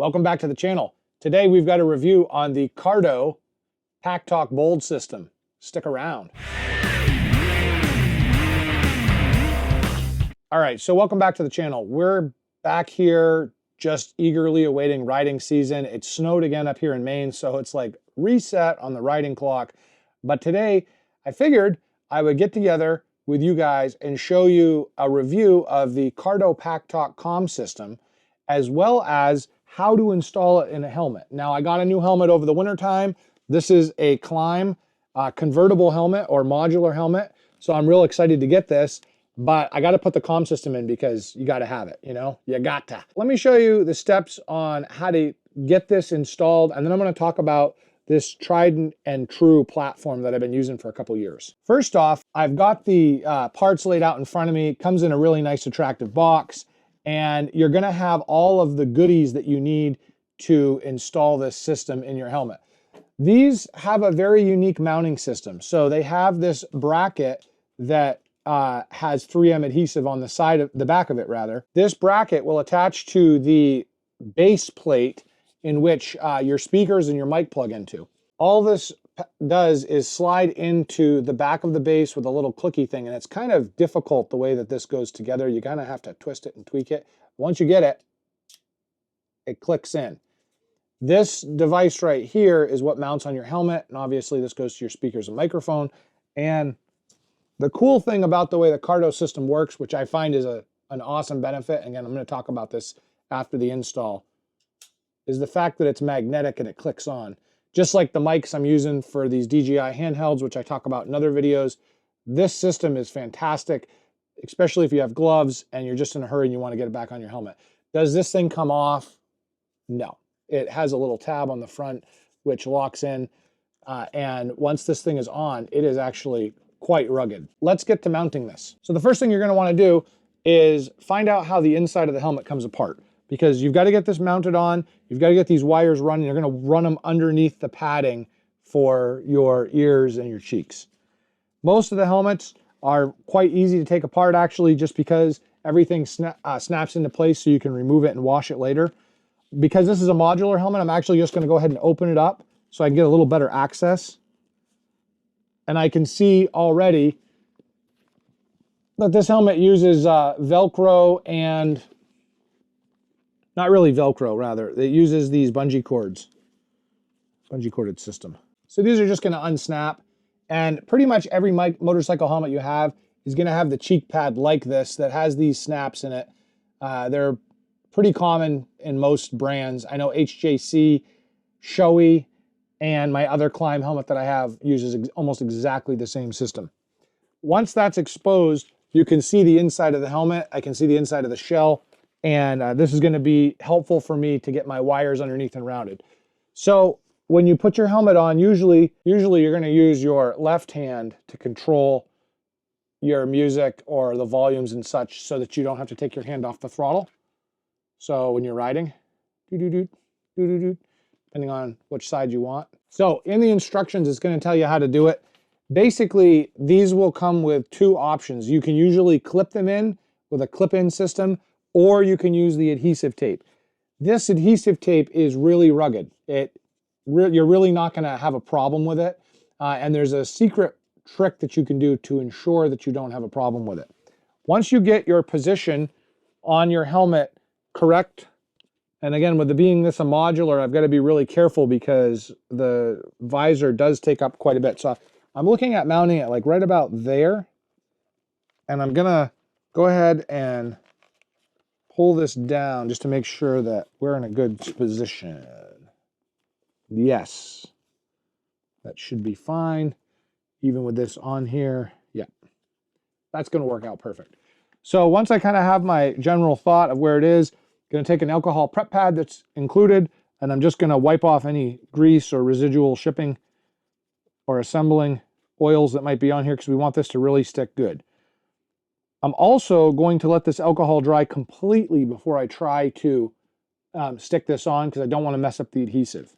Welcome back to the channel. Today we've got a review on the Cardo PakTalk Bold system. Stick around. All right, so welcome back to the channel. We're back here just eagerly awaiting riding season. It snowed again up here in Maine, so it's like reset on the riding clock. But today I figured I would get together with you guys and show you a review of the Cardo PakTalk comm system, as well as how to install it in a helmet. Now, I got a new helmet over the winter time. This is a Klim convertible helmet or modular helmet. So I'm real excited to get this, but I got to put the comm system in because you got to have it, you know, you got to. Let me show you the steps on how to get this installed. And then I'm going to talk about this tried and true platform that I've been using for a couple years. First off, I've got the parts laid out in front of me. It comes in a really nice, attractive box. And you're going to have all of the goodies that you need to install this system in your helmet. These have a very unique mounting system. So they have this bracket that has 3M adhesive on the side of the back of it, rather. This bracket will attach to the base plate in which your speakers and your mic plug into. All this does is slide into the back of the base with a little clicky thing, and it's kind of difficult the way that this goes together. You kind of have to twist it and tweak it. Once you get it, it clicks in. This device right here is what mounts on your helmet, and obviously this goes to your speakers and microphone. And the cool thing about the way the Cardo system works, which I find is an awesome benefit, again, I'm going to talk about this after the install, is the fact that it's magnetic and it clicks on. Just like the mics I'm using for these DJI handhelds, which I talk about in other videos, this system is fantastic, especially if you have gloves and you're just in a hurry and you want to get it back on your helmet. Does this thing come off? No. It has a little tab on the front which locks in, and once this thing is on, it is actually quite rugged. Let's get to mounting this. So the first thing you're going to want to do is find out how the inside of the helmet comes apart, because you've got to get this mounted on, you've got to get these wires running, you're going to run them underneath the padding for your ears and your cheeks. Most of the helmets are quite easy to take apart, actually, just because everything snaps into place so you can remove it and wash it later. Because this is a modular helmet, I'm actually just going to go ahead and open it up so I can get a little better access. And I can see already that this helmet uses Velcro and... not really Velcro, rather. It uses these bungee cords. Bungee corded system. So these are just going to unsnap. And pretty much every motorcycle helmet you have is going to have the cheek pad like this that has these snaps in it. They're pretty common in most brands. I know HJC, Shoei, and my other Klim helmet that I have uses almost exactly the same system. Once that's exposed, you can see the inside of the helmet. I can see the inside of the shell. And this is going to be helpful for me to get my wires underneath and rounded. So when you put your helmet on, usually you're going to use your left hand to control your music or the volumes and such, so that you don't have to take your hand off the throttle. So when you're riding, depending on which side you want. So in the instructions, it's going to tell you how to do it. Basically, these will come with two options. You can usually clip them in with a clip-in system, or you can use the adhesive tape. This adhesive tape is really rugged. You're really not going to have a problem with it. And there's a secret trick that you can do to ensure that you don't have a problem with it. Once you get your position on your helmet correct, and again, with it being this a modular, I've got to be really careful because the visor does take up quite a bit. So I'm looking at mounting it like right about there. And I'm going to go ahead and pull this down just to make sure that we're in a good position. Yes, that should be fine. Even with this on here, yeah, that's going to work out perfect. So once I kind of have my general thought of where it is, I'm going to take an alcohol prep pad that's included, and I'm just going to wipe off any grease or residual shipping or assembling oils that might be on here, because we want this to really stick good. I'm also going to let this alcohol dry completely before I try to stick this on, because I don't want to mess up the adhesive.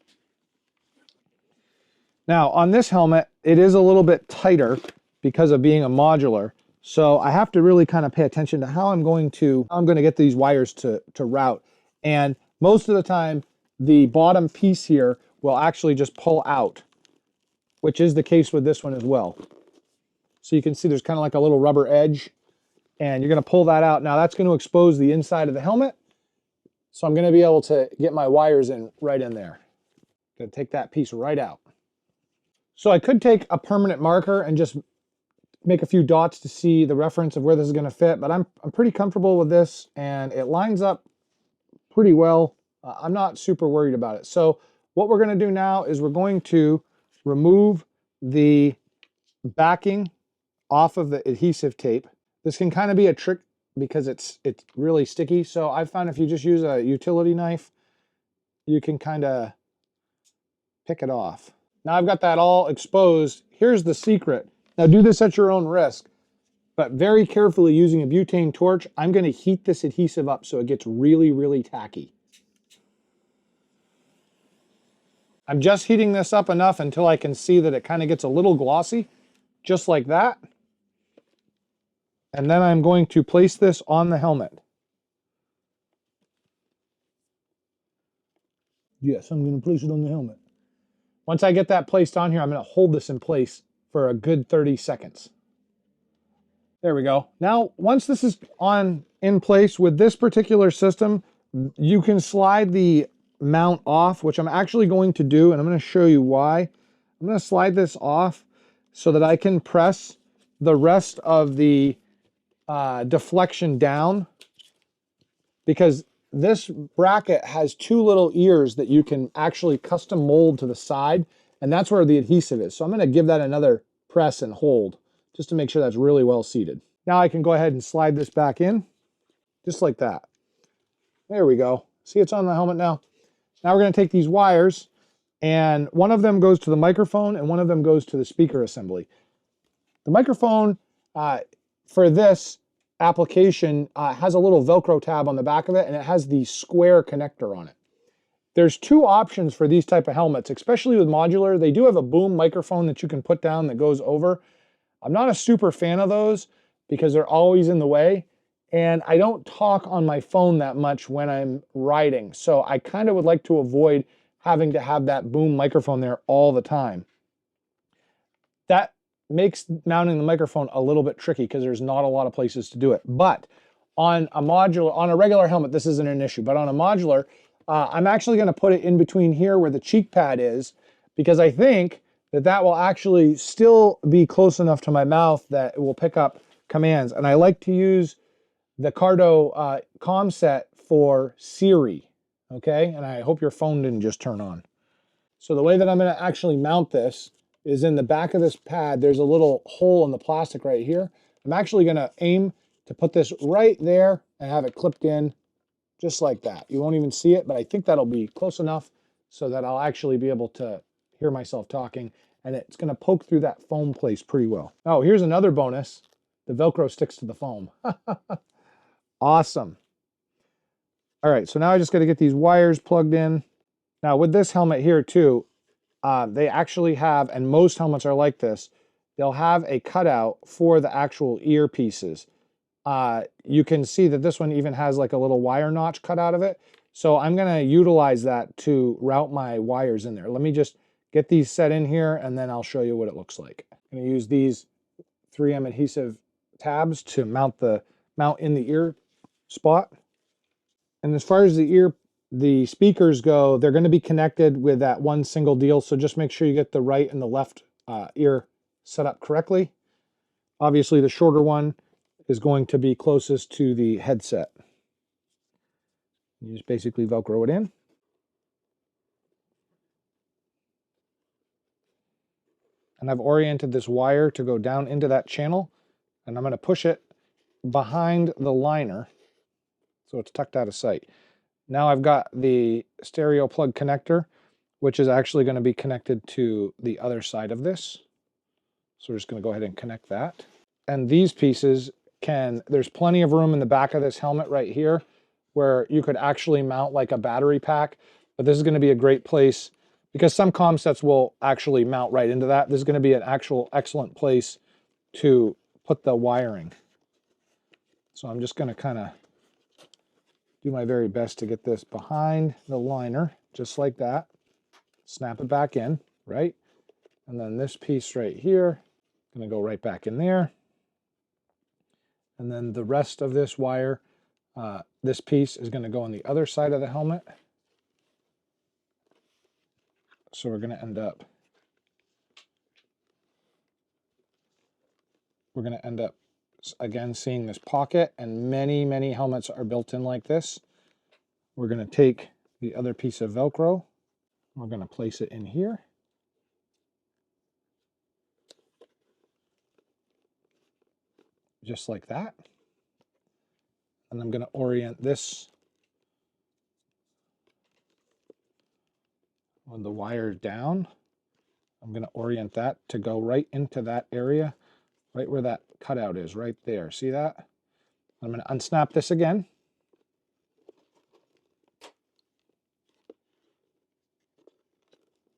Now, on this helmet, it is a little bit tighter because of being a modular, so I have to really kind of pay attention to how I'm going to get these wires to route. And most of the time, the bottom piece here will actually just pull out, which is the case with this one as well. So you can see there's kind of like a little rubber edge, and you're going to pull that out. Now that's going to expose the inside of the helmet, so I'm going to be able to get my wires in right in there. Going to take that piece right out. So I could take a permanent marker and just make a few dots to see the reference of where this is going to fit, but I'm pretty comfortable with this, and it lines up pretty well. I'm not super worried about it. So what we're going to do now is we're going to remove the backing off of the adhesive tape. This can kind of be a trick because it's really sticky. So I found if you just use a utility knife, you can kind of pick it off. Now I've got that all exposed. Here's the secret. Now do this at your own risk, but very carefully using a butane torch, I'm going to heat this adhesive up so it gets really, really tacky. I'm just heating this up enough until I can see that it kind of gets a little glossy, just like that. And then I'm going to place this on the helmet. Yes, I'm going to place it on the helmet. Once I get that placed on here, I'm going to hold this in place for a good 30 seconds. There we go. Now, once this is in place with this particular system, you can slide the mount off, which I'm actually going to do, and I'm going to show you why. I'm going to slide this off so that I can press the rest of the deflection down, because this bracket has two little ears that you can actually custom mold to the side, and that's where the adhesive is. So I'm going to give that another press and hold just to make sure that's really well seated. Now I can go ahead and slide this back in just like that. There we go. See, it's on the helmet now. Now we're going to take these wires, and one of them goes to the microphone and one of them goes to the speaker assembly. The microphone for this application has a little Velcro tab on the back of it, and it has the square connector on it. There's two options for these type of helmets, especially with modular. They do have a boom microphone that you can put down that goes over. I'm not a super fan of those because they're always in the way, and I don't talk on my phone that much when I'm riding. So I kind of would like to avoid having to have that boom microphone there all the time. That makes mounting the microphone a little bit tricky because there's not a lot of places to do it. But on a regular helmet, this isn't an issue. But on a modular, I'm actually going to put it in between here where the cheek pad is, because I think that will actually still be close enough to my mouth that it will pick up commands. And I like to use the Cardo comm set for Siri, okay? And I hope your phone didn't just turn on. So the way that I'm going to actually mount this is in the back of this pad. There's a little hole in the plastic right here. I'm actually going to aim to put this right there and have it clipped in just like that. You won't even see it, but I think that'll be close enough so that I'll actually be able to hear myself talking, and it's going to poke through that foam place pretty well. Oh, here's another bonus. The Velcro sticks to the foam. Awesome. All right, so now I just got to get these wires plugged in. Now with this helmet here too, they actually have, and most helmets are like this, they'll have a cutout for the actual earpieces. You can see that this one even has like a little wire notch cut out of it. So I'm going to utilize that to route my wires in there. Let me just get these set in here, and then I'll show you what it looks like. I'm going to use these 3M adhesive tabs to mount in the ear spot. And as far as the speakers go, they're going to be connected with that one single deal. So just make sure you get the right and the left ear set up correctly. Obviously, the shorter one is going to be closest to the headset. You just basically Velcro it in. And I've oriented this wire to go down into that channel, and I'm going to push it behind the liner so it's tucked out of sight. Now I've got the stereo plug connector, which is actually going to be connected to the other side of this. So we're just going to go ahead and connect that. And these pieces there's plenty of room in the back of this helmet right here where you could actually mount like a battery pack, but this is going to be a great place because some comm sets will actually mount right into that. This is going to be an actual excellent place to put the wiring. So I'm just going to kind of do my very best to get this behind the liner. just like that. Snap it back in, right? And then this piece right here, gonna go right back in there. And then the rest of this wire, this piece is gonna go on the other side of the helmet. So we're gonna end up again seeing this pocket, and many helmets are built in like this. We're gonna take the other piece of Velcro, we're gonna place it in here. Just like that. And I'm gonna orient this with the wire down. I'm gonna orient that to go right into that area, right where that cutout is, right there. See that? I'm gonna unsnap this again.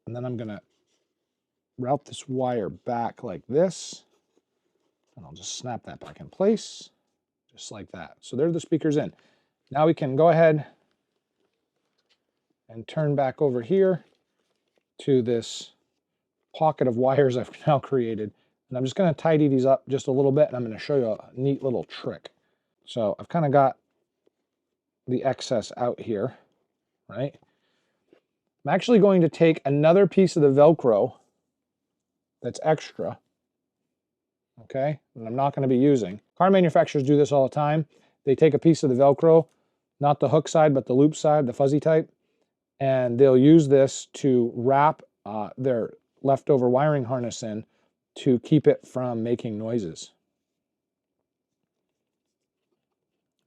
And then I'm gonna route this wire back like this. And I'll just snap that back in place, just like that. So there are the speakers in. Now we can go ahead and turn back over here to this pocket of wires I've now created. And I'm just gonna tidy these up just a little bit, and I'm gonna show you a neat little trick. So I've kind of got the excess out here, right? I'm actually going to take another piece of the Velcro that's extra, okay, and I'm not going to be using. Car manufacturers do this all the time. They take a piece of the Velcro, not the hook side, but the loop side, the fuzzy type, and they'll use this to wrap their leftover wiring harness in to keep it from making noises.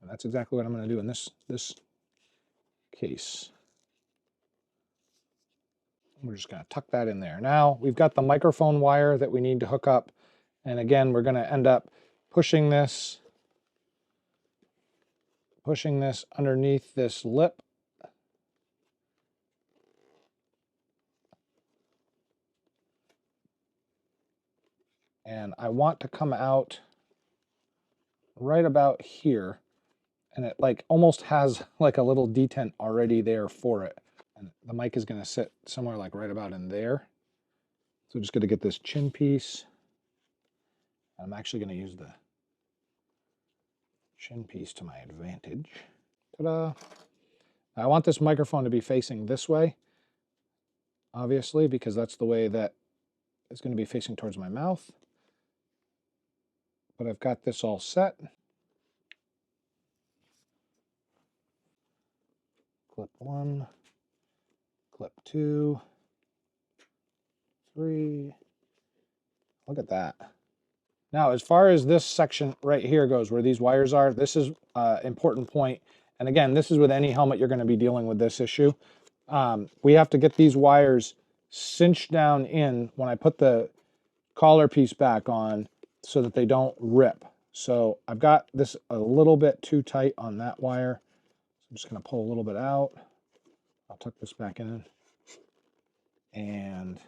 And that's exactly what I'm going to do in this case. We're just going to tuck that in there. Now we've got the microphone wire that we need to hook up. And again, we're going to end up pushing this underneath this lip. And I want to come out right about here. And it like almost has like a little detent already there for it. And the mic is going to sit somewhere like right about in there. So just going to get this chin piece. I'm actually going to use the chin piece to my advantage. Ta-da! I want this microphone to be facing this way, obviously, because that's the way that it's going to be facing towards my mouth. But I've got this all set. Clip 1, clip 2, 3. Look at that. Now, as far as this section right here goes, where these wires are, this is an important point. And again, this is with any helmet you're going to be dealing with this issue. We have to get these wires cinched down in when I put the collar piece back on so that they don't rip. So I've got this a little bit too tight on that wire. I'm just going to pull a little bit out. I'll tuck this back in. And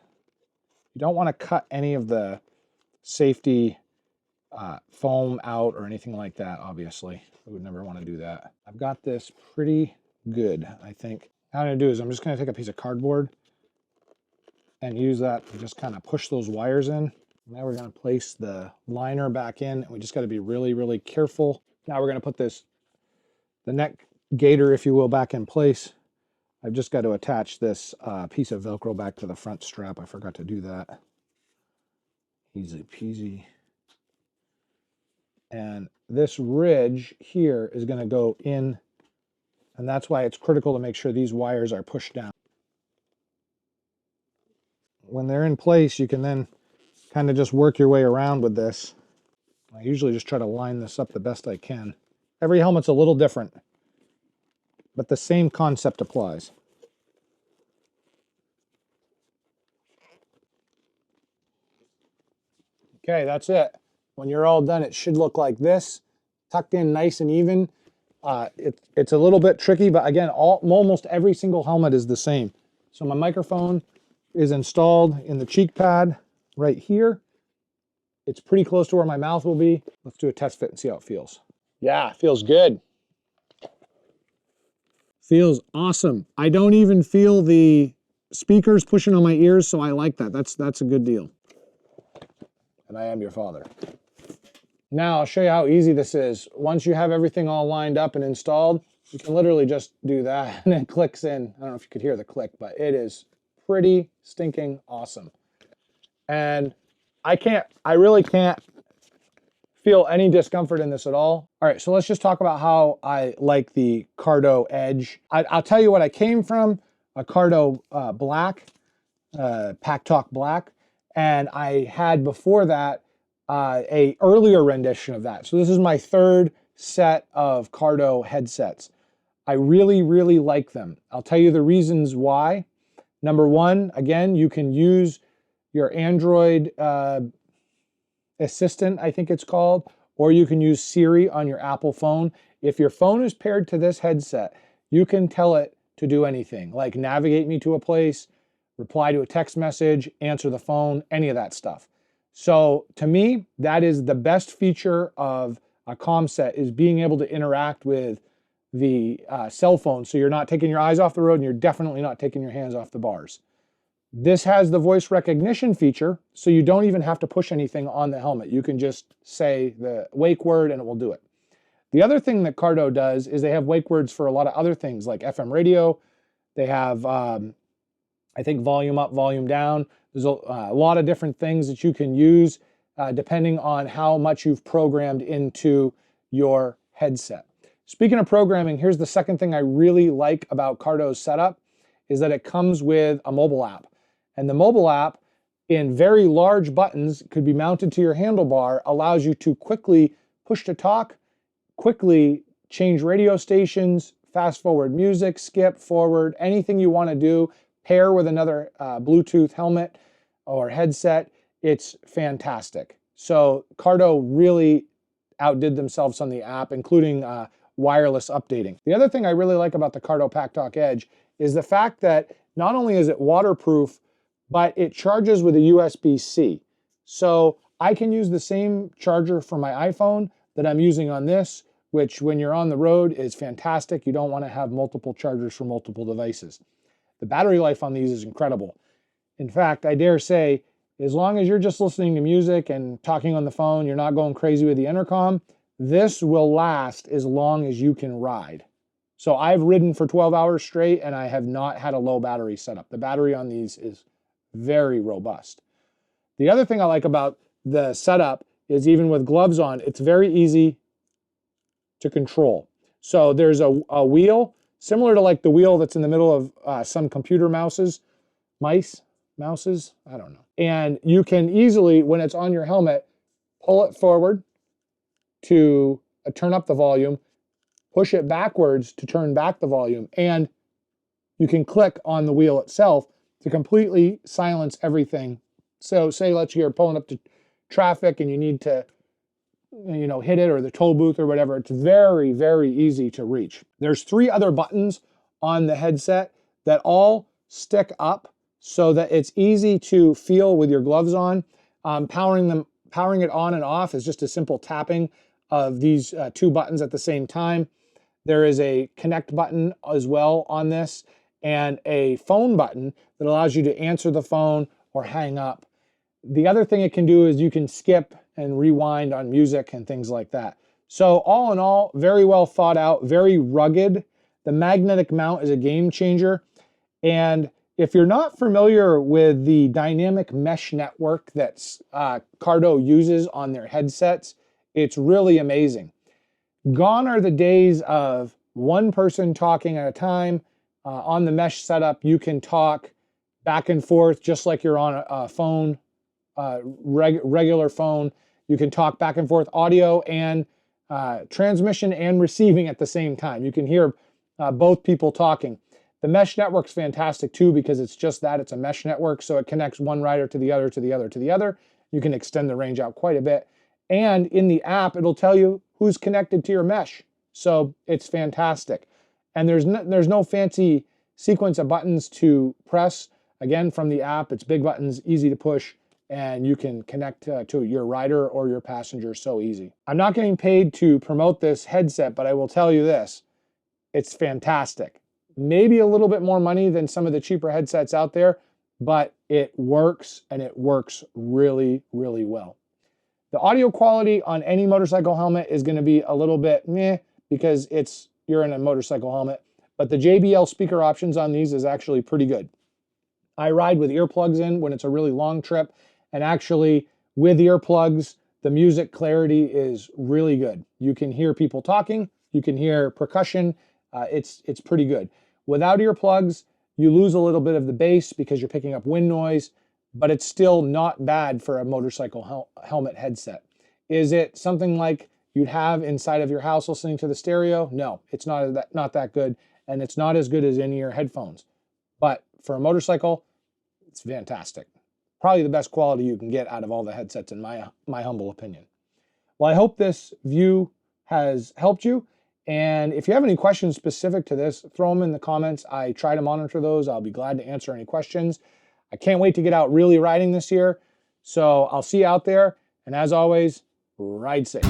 you don't want to cut any of the safety foam out or anything like that, obviously. I would never want to do that. I've got this pretty good, I think. What I'm going to do is I'm just going to take a piece of cardboard and use that to just kind of push those wires in. Now we're going to place the liner back in. We just got to be really careful. Now we're going to put the neck gaiter, if you will, back in place. I've just got to attach this piece of Velcro back to the front strap. I forgot to do that. Easy peasy. And this ridge here is going to go in, and that's why it's critical to make sure these wires are pushed down. When they're in place, you can then kind of just work your way around with this. I usually just try to line this up the best I can. Every helmet's a little different, but the same concept applies. Okay, that's it. When you're all done, it should look like this, tucked in nice and even. It's a little bit tricky, but again, almost every single helmet is the same. So my microphone is installed in the cheek pad right here. It's pretty close to where my mouth will be. Let's do a test fit and see how it feels. Yeah, it feels good. Feels awesome. I don't even feel the speakers pushing on my ears, so I like that. That's a good deal. And I am your father. Now I'll show you how easy this is. Once you have everything all lined up and installed, you can literally just do that and it clicks in. I don't know if you could hear the click, but it is pretty stinking awesome. And I really can't feel any discomfort in this at all. All right, so let's just talk about how I like the Cardo Edge. I'll tell you what I came from, a Cardo PakTalk Black, and I had before that a earlier rendition of that. So this is my third set of Cardo headsets. I really, really like them. I'll tell you the reasons why. Number one, again, you can use your Android Assistant, I think it's called, or you can use Siri on your Apple phone. If your phone is paired to this headset, you can tell it to do anything, like navigate me to a place, reply to a text message, answer the phone, any of that stuff. So to me, that is the best feature of a comm set, is being able to interact with the cell phone. So you're not taking your eyes off the road and you're definitely not taking your hands off the bars. This has the voice recognition feature, so you don't even have to push anything on the helmet. You can just say the wake word and it will do it. The other thing that Cardo does is they have wake words for a lot of other things like FM radio. They have, I think, volume up, volume down. There's a lot of different things that you can use depending on how much you've programmed into your headset. Speaking of programming, here's the second thing I really like about Cardo's setup, is that it comes with a mobile app. And the mobile app, in very large buttons, could be mounted to your handlebar, allows you to quickly push to talk, quickly change radio stations, fast forward music, skip, forward, anything you want to do, pair with another Bluetooth helmet or headset. It's fantastic. So Cardo really outdid themselves on the app, including wireless updating. The other thing I really like about the Cardo PakTalk Edge is the fact that not only is it waterproof, but it charges with a USB-C. So I can use the same charger for my iPhone that I'm using on this, which when you're on the road is fantastic. You don't want to have multiple chargers for multiple devices. The battery life on these is incredible. In fact, I dare say, as long as you're just listening to music and talking on the phone, you're not going crazy with the intercom, this will last as long as you can ride. So I've ridden for 12 hours straight and I have not had a low battery setup. The battery on these is very robust. The other thing I like about the setup is, even with gloves on, it's very easy to control. So there's a wheel, similar to like the wheel that's in the middle of some computer mouses, mouses, I don't know. And you can easily, when it's on your helmet, pull it forward to turn up the volume, push it backwards to turn back the volume, and you can click on the wheel itself to completely silence everything. So say you're pulling up to traffic and you need to, hit it, or the toll booth or whatever. It's very, very easy to reach. There's 3 other buttons on the headset that all stick up so that it's easy to feel with your gloves on. Powering it on and off is just a simple tapping of these 2 buttons at the same time. There is a connect button as well on this, and a phone button that allows you to answer the phone or hang up. The other thing it can do is you can skip and rewind on music and things like that. So all in all, very well thought out, very rugged. The magnetic mount is a game changer. And if you're not familiar with the dynamic mesh network that Cardo uses on their headsets, it's really amazing. Gone are the days of one person talking at a time. On the mesh setup, you can talk back and forth just like you're on a phone, regular phone. You can talk back and forth, audio and transmission and receiving at the same time. You can hear both people talking. The mesh network's fantastic too, because it's just that, it's a mesh network, so it connects one rider to the other, to the other, to the other. You can extend the range out quite a bit. And in the app, it'll tell you who's connected to your mesh. So it's fantastic. And there's no fancy sequence of buttons to press. Again, from the app, it's big buttons, easy to push, and you can connect to your rider or your passenger so easy. I'm not getting paid to promote this headset, but I will tell you this, it's fantastic. maybe a little bit more money than some of the cheaper headsets out there, but it works, and it works really, really well. The audio quality on any motorcycle helmet is going to be a little bit meh because you're in a motorcycle helmet, but the JBL speaker options on these is actually pretty good. I ride with earplugs in when it's a really long trip, and actually with earplugs, the music clarity is really good. You can hear people talking, you can hear percussion, it's pretty good. Without earplugs, you lose a little bit of the bass because you're picking up wind noise, but it's still not bad for a motorcycle helmet headset. Is it something like you'd have inside of your house listening to the stereo? No, it's not that good, and it's not as good as in-ear headphones. But for a motorcycle, it's fantastic. Probably the best quality you can get out of all the headsets in my humble opinion. Well, I hope this view has helped you. And if you have any questions specific to this, throw them in the comments. I try to monitor those. I'll be glad to answer any questions. I can't wait to get out really riding this year. So I'll see you out there. And as always, ride safe.